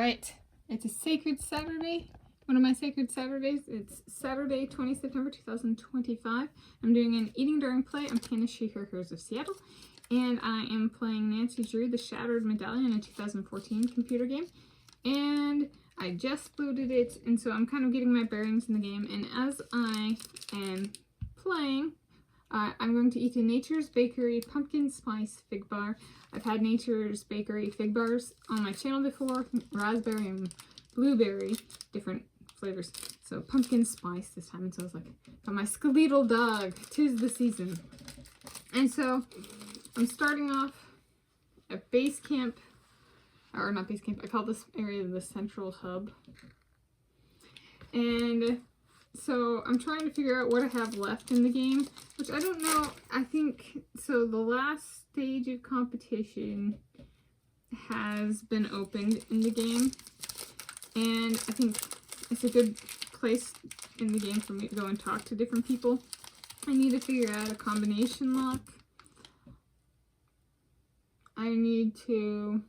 Alright, it's a sacred Saturday. One of my sacred Saturdays. It's Saturday, 20 September 2025. I'm doing an eating during play. I'm Tanis Coralee of Seattle. And I am playing Nancy Drew, the Shattered Medallion, a 2014 computer game. And I just loaded it, and so I'm kind of getting my bearings in the game. And as I am playing, I'm going to eat a Nature's Bakery Pumpkin Spice Fig Bar. I've had Nature's Bakery Fig Bars on my channel before, raspberry and blueberry, different flavors. So pumpkin spice this time, and so I was like, got my skeletal dog, 'tis the season. And so I'm starting off at base camp, or not base camp, I call this area the central hub. And so I'm trying to figure out what I have left in the game, which I don't know. I think, so the last stage of competition has been opened in the game. And I think it's a good place in the game for me to go and talk to different people. I need to figure out a combination lock. I need to...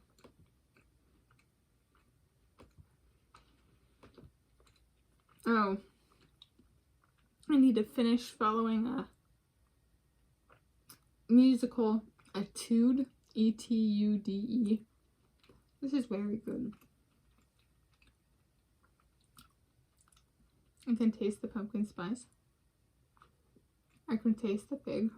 Oh. I need to finish following a musical etude, E-T-U-D-E. This is very good. I can taste the pumpkin spice. I can taste the fig.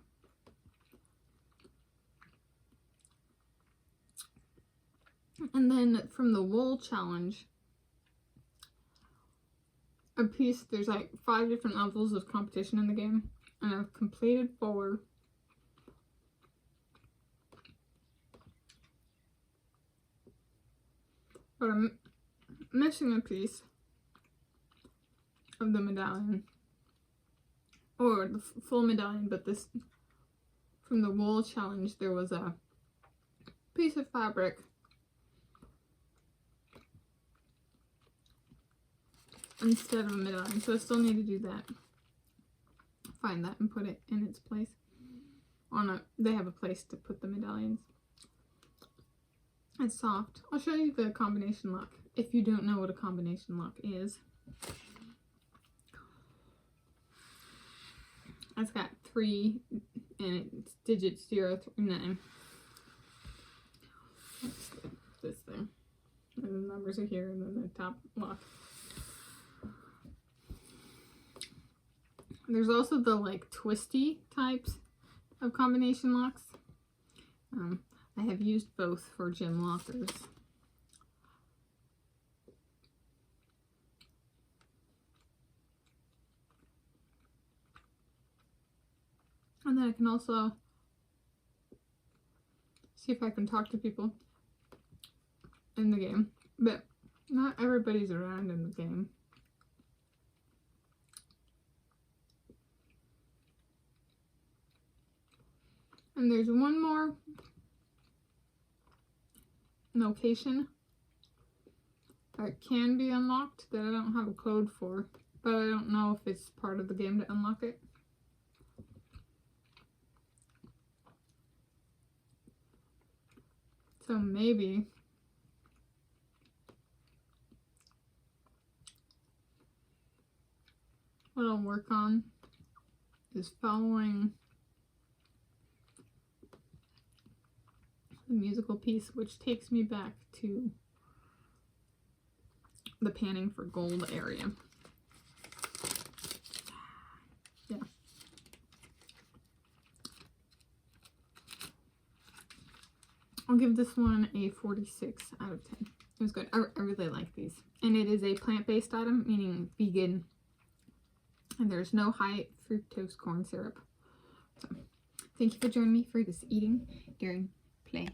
And then from the wool challenge, a piece, there's like 5 different levels of competition in the game, and I've completed 4. But I'm missing a piece of the medallion, or the full medallion, but this, from the wool challenge, there was a piece of fabric instead of a medallion, so I still need to do that. Find that and put it in its place. They have a place to put the medallions. It's soft. I'll show you the combination lock if you don't know what a combination lock is. It's got 3 and it's digits 0 through 9. That's this thing. And the numbers are here, and then the top lock. There's also the like twisty types of combination locks. I have used both for gym lockers. And then I can also see if I can talk to people in the game, but not everybody's around in the game. And there's one more location that can be unlocked that I don't have a code for, but I don't know if it's part of the game to unlock it. So maybe what I'll work on is following the musical piece, which takes me back to the panning for gold area. Yeah. I'll give this one a 46 out of 10. It was good. I really like these. And it is a plant-based item, meaning vegan. And there's no high fructose corn syrup. So, thank you for joining me for this eating during play.